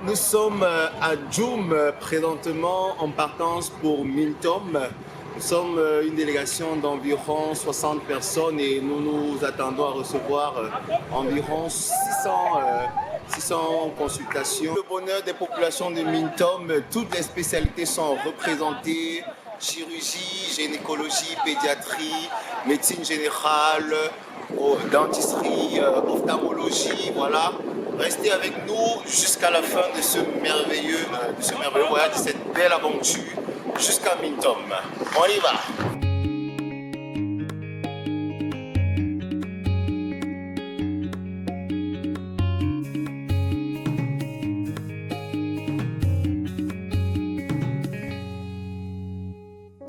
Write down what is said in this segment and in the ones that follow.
Nous sommes à Djoum présentement en partance pour Mintom. Nous sommes une délégation d'environ 60 personnes et nous nous attendons à recevoir environ 600 consultations. Le bonheur des populations de Mintom, toutes les spécialités sont représentées: chirurgie, gynécologie, pédiatrie, médecine générale, dentisterie, ophtalmologie, voilà. Restez avec nous jusqu'à la fin de ce merveilleux voyage, de cette belle aventure jusqu'à Mintom. On y va!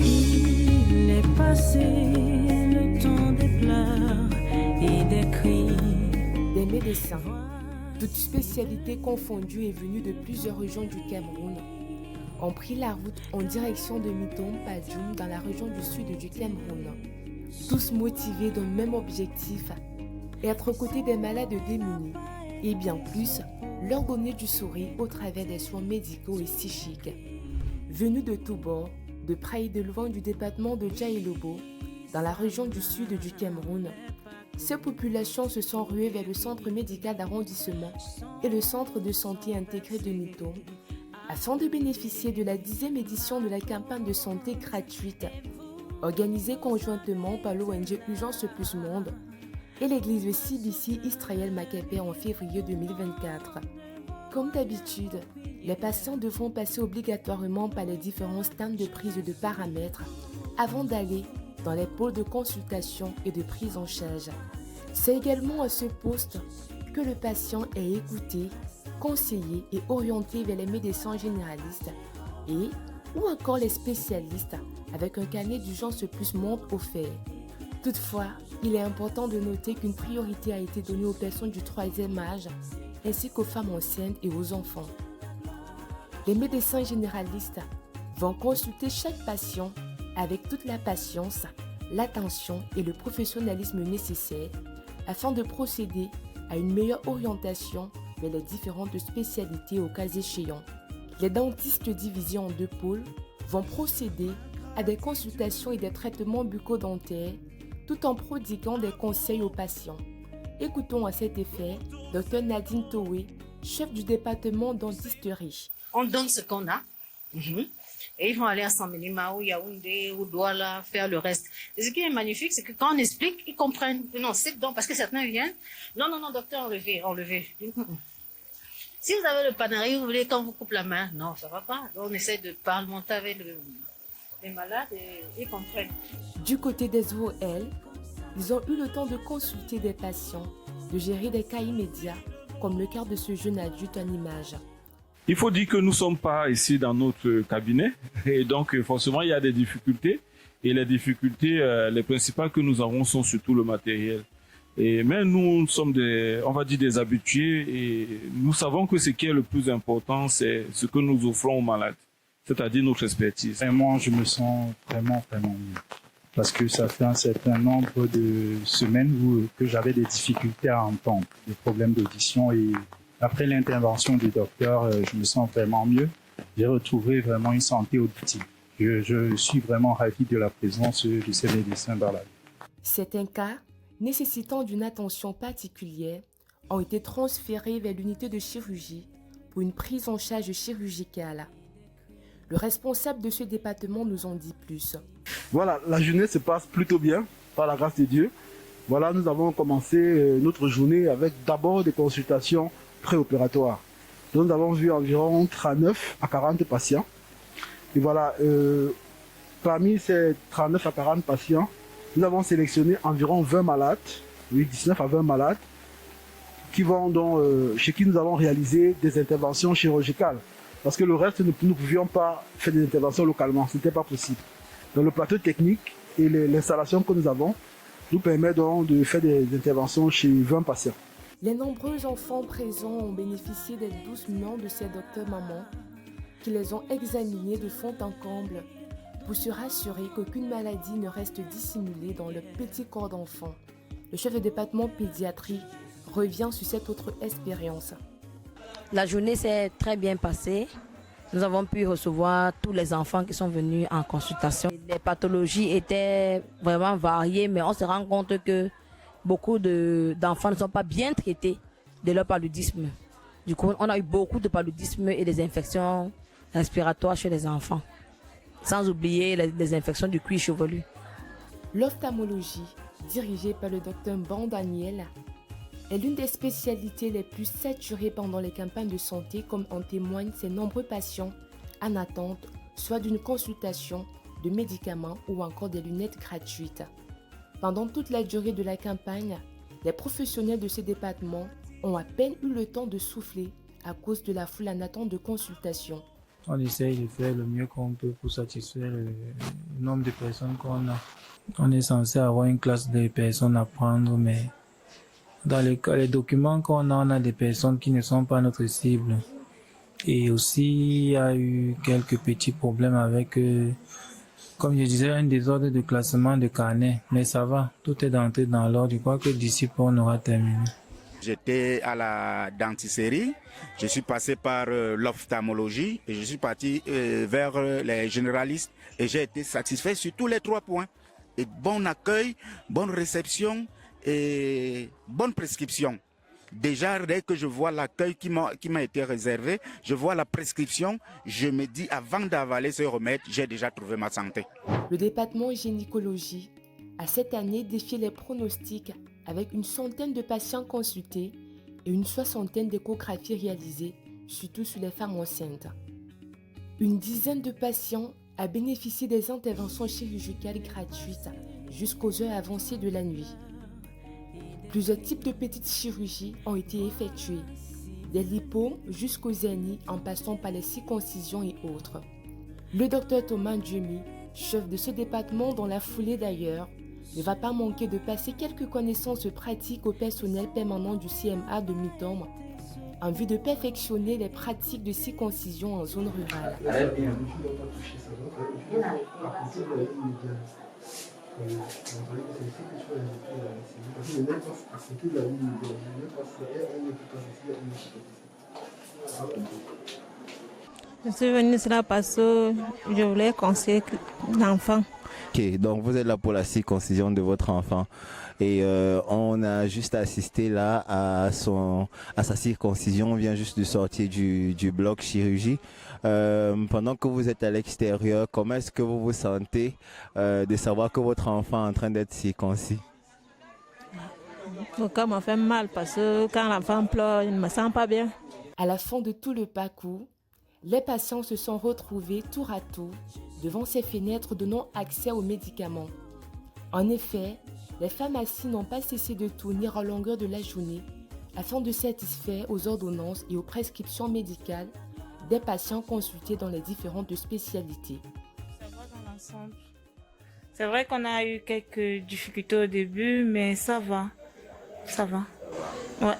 Il est passé le temps des pleurs et des cris. Des médecins, toutes spécialités confondues et venues de plusieurs régions du Cameroun, ont pris la route en direction de Mintom Padjoum dans la région du sud du Cameroun. Tous motivés d'un même objectif, être aux côtés des malades démunis et bien plus, leur donner du sourire au travers des soins médicaux et psychiques. Venus de tous bords, de près et de loin du département de Djaïlobo, dans la région du sud du Cameroun, ces populations se sont ruées vers le centre médical d'arrondissement et le centre de santé intégré de Mintom afin de bénéficier de la 10e édition de la campagne de santé gratuite organisée conjointement par l'ONG Urgence Plus Monde et l'église CBC Israël Maccabée en février 2024. Comme d'habitude, les patients devront passer obligatoirement par les différents stands de prise de paramètres avant d'aller dans les pôles de consultation et de prise en charge. C'est également à ce poste que le patient est écouté, conseillé et orienté vers les médecins généralistes et ou encore les spécialistes avec un carnet d'urgence plus monde offert. Toutefois, il est important de noter qu'une priorité a été donnée aux personnes du 3e âge ainsi qu'aux femmes enceintes et aux enfants. Les médecins généralistes vont consulter chaque patient avec toute la patience, l'attention et le professionnalisme nécessaires afin de procéder à une meilleure orientation vers les différentes spécialités au cas échéant. Les dentistes divisés en 2 pôles vont procéder à des consultations et des traitements bucco-dentaires tout en prodiguant des conseils aux patients. Écoutons à cet effet Dr Nadine Towe, chef du département dentisterie. On donne ce qu'on a. Et ils vont aller à San Minima ou Yaoundé ou Douala faire le reste. Et ce qui est magnifique, c'est que quand on explique, ils comprennent. Non, c'est donc parce que certains viennent. Non, docteur, enlevez. Si vous avez le panari, vous voulez qu'on vous coupe la main. Non, ça va pas. Donc on essaie de parlementer avec les malades et ils comprennent. Du côté des OL, ils ont eu le temps de consulter des patients, de gérer des cas immédiats, comme le cas de ce jeune adulte en image. Il faut dire que nous ne sommes pas ici dans notre cabinet et donc forcément il y a des difficultés et les difficultés, les principales que nous avons sont surtout le matériel. Mais nous sommes des habitués et nous savons que ce qui est le plus important, c'est ce que nous offrons aux malades, c'est-à-dire notre expertise. Et moi, je me sens vraiment mieux parce que ça fait un certain nombre de semaines que j'avais des difficultés à entendre, des problèmes d'audition et après l'intervention du docteur, je me sens vraiment mieux. J'ai retrouvé vraiment une santé auditive. Je suis vraiment ravi de la présence de ces médecins dans la vie. Certains cas nécessitant d'une attention particulière ont été transférés vers l'unité de chirurgie pour une prise en charge chirurgicale. Le responsable de ce département nous en dit plus. Voilà, la journée se passe plutôt bien, par la grâce de Dieu. Voilà, nous avons commencé notre journée avec d'abord des consultations préopératoires. Donc, nous avons vu environ 39 à 40 patients. Et voilà, parmi ces 39 à 40 patients, nous avons sélectionné environ 20 malades, oui, 19 à 20 malades, chez qui nous avons réalisé des interventions chirurgicales. Parce que le reste, nous ne pouvions pas faire des interventions localement, ce n'était pas possible. Donc, le plateau technique et l'installation que nous avons nous permet donc de faire des interventions chez 20 patients. Les nombreux enfants présents ont bénéficié des douces mains de ces docteurs-mamans qui les ont examinés de fond en comble pour se rassurer qu'aucune maladie ne reste dissimulée dans le petit corps d'enfant. Le chef de département pédiatrie revient sur cette autre expérience. La journée s'est très bien passée. Nous avons pu recevoir tous les enfants qui sont venus en consultation. Les pathologies étaient vraiment variées, mais on se rend compte que beaucoup d'enfants ne sont pas bien traités de leur paludisme. Du coup, on a eu beaucoup de paludisme et des infections respiratoires chez les enfants. Sans oublier les infections du cuir chevelu. L'ophtalmologie, dirigée par le docteur Ban Daniel, est l'une des spécialités les plus saturées pendant les campagnes de santé, comme en témoignent ces nombreux patients en attente, soit d'une consultation, de médicaments ou encore des lunettes gratuites. Pendant toute la durée de la campagne, les professionnels de ce département ont à peine eu le temps de souffler à cause de la foule en attente de consultation. On essaye de faire le mieux qu'on peut pour satisfaire le nombre de personnes qu'on a. On est censé avoir une classe de personnes à prendre, mais dans les documents qu'on a, on a des personnes qui ne sont pas notre cible. Et aussi, il y a eu quelques petits problèmes avec, comme je disais, un désordre de classement de carnet. Mais ça va, tout est entré dans l'ordre. Je crois que d'ici peu, on aura terminé. J'étais à la dentisserie, je suis passé par l'ophtalmologie et je suis parti vers les généralistes et j'ai été satisfait sur tous les 3 points. Et bon accueil, bonne réception et bonne prescription. Déjà, dès que je vois l'accueil qui m'a été réservé, je vois la prescription, je me dis avant d'avaler ce remède, j'ai déjà trouvé ma santé. Le département gynécologie a cette année défié les pronostics avec une centaine de patients consultés et une 60aine d'échographies réalisées, surtout sur les femmes enceintes. Une dizaine de patients a bénéficié des interventions chirurgicales gratuites jusqu'aux heures avancées de la nuit. Plusieurs types de petites chirurgies ont été effectuées, des lipos jusqu'aux hernies en passant par les circoncisions et autres. Le docteur Thomas Djemi, chef de ce département dans la foulée d'ailleurs, ne va pas manquer de passer quelques connaissances pratiques au personnel permanent du CMA de Mitom en vue de perfectionner les pratiques de circoncision en zone rurale. Je suis venue là parce que je voulais conseiller l'enfant. Ok, donc vous êtes là pour la circoncision de votre enfant et on a juste assisté là à sa circoncision. On vient juste de sortir du bloc chirurgie. Pendant que vous êtes à l'extérieur, comment est-ce que vous vous sentez de savoir que votre enfant est en train d'être circoncis? Mon cœur m'a fait mal parce que quand l'enfant pleure, il ne me sent pas bien. À la fin de tout le parcours, les patients se sont retrouvés tour à tour devant ces fenêtres donnant accès aux médicaments. En effet, les pharmacies n'ont pas cessé de tourner à longueur de la journée afin de satisfaire aux ordonnances et aux prescriptions médicales des patients consultés dans les différentes spécialités. Ça va dans l'ensemble. C'est vrai qu'on a eu quelques difficultés au début, mais ça va. Ça va. Ouais.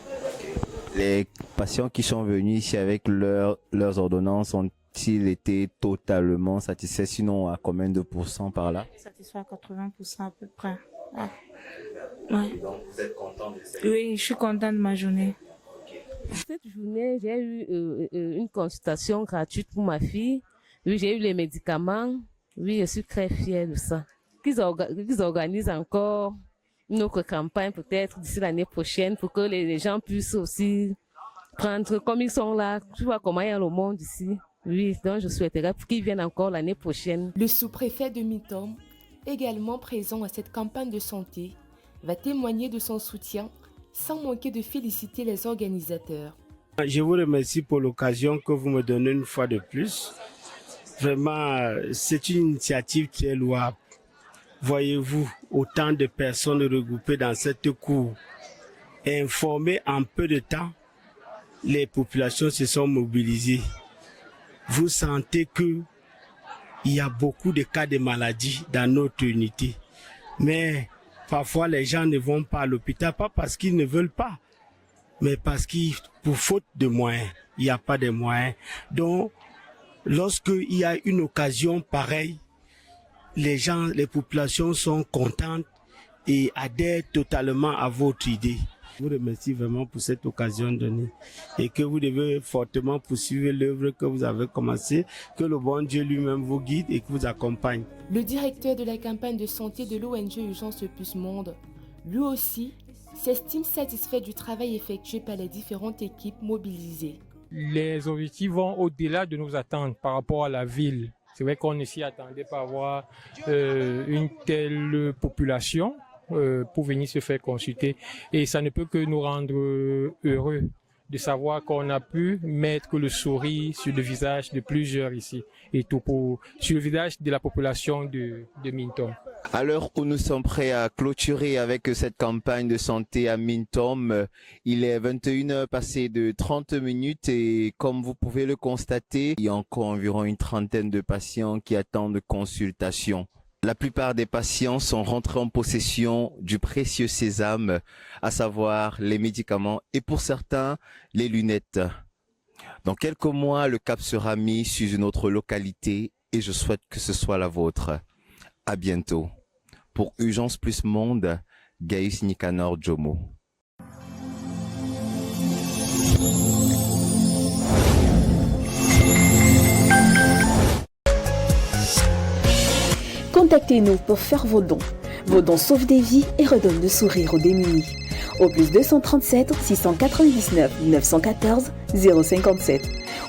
Les patients qui sont venus ici avec leurs ordonnances ont-ils été totalement satisfaits? Sinon, à combien de pourcents par là? Satisfait à 80% à peu près. Ouais. Ouais. Donc, vous êtes content de cette... Oui, je suis contente de ma journée. Cette journée, j'ai eu une consultation gratuite pour ma fille. Oui, j'ai eu les médicaments. Oui, je suis très fière de ça. Qu'ils organisent encore une autre campagne peut-être d'ici l'année prochaine pour que les gens puissent aussi prendre comme ils sont là. Tu vois comment il y a le monde ici. Oui, donc je souhaiterais qu'ils viennent encore l'année prochaine. Le sous-préfet de Mitom, également présent à cette campagne de santé, va témoigner de son soutien sans manquer de féliciter les organisateurs. Je vous remercie pour l'occasion que vous me donnez une fois de plus. Vraiment, c'est une initiative qui est louable. Voyez-vous, autant de personnes regroupées dans cette cour et informées en peu de temps, les populations se sont mobilisées. Vous sentez que il y a beaucoup de cas de maladies dans notre unité. Mais parfois, les gens ne vont pas à l'hôpital, pas parce qu'ils ne veulent pas, mais parce qu'ils, pour faute de moyens, il n'y a pas de moyens. Donc, lorsqu'il y a une occasion pareille, les populations sont contentes et adhèrent totalement à votre idée. Je vous remercie vraiment pour cette occasion donnée et que vous devez fortement poursuivre l'œuvre que vous avez commencée, que le bon Dieu lui-même vous guide et que vous accompagne. Le directeur de la campagne de santé de l'ONG Urgence Plus Monde, lui aussi, s'estime satisfait du travail effectué par les différentes équipes mobilisées. Les objectifs vont au-delà de nos attentes par rapport à la ville. C'est vrai qu'on ne s'y attendait pas à avoir une telle population pour venir se faire consulter. Et ça ne peut que nous rendre heureux de savoir qu'on a pu mettre le sourire sur le visage de plusieurs ici et tout sur le visage de la population de Mintom. À l'heure où nous sommes prêts à clôturer avec cette campagne de santé à Mintom, il est 21h passé de 30 minutes et comme vous pouvez le constater, il y a encore environ une trentaine de patients qui attendent consultation. La plupart des patients sont rentrés en possession du précieux sésame, à savoir les médicaments et pour certains, les lunettes. Dans quelques mois, le cap sera mis sur une autre localité et je souhaite que ce soit la vôtre. À bientôt. Pour Urgence Plus Monde, Gaius Nicanor Jomo. Contactez-nous pour faire vos dons. Vos dons sauvent des vies et redonnent le sourire aux démunis. Au plus 237 699 914 057.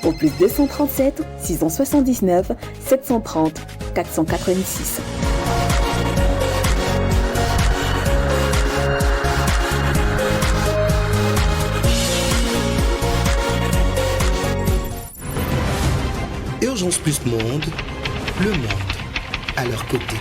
Au plus 237 679 730 486. Urgence Plus Monde, le monde à leur côté.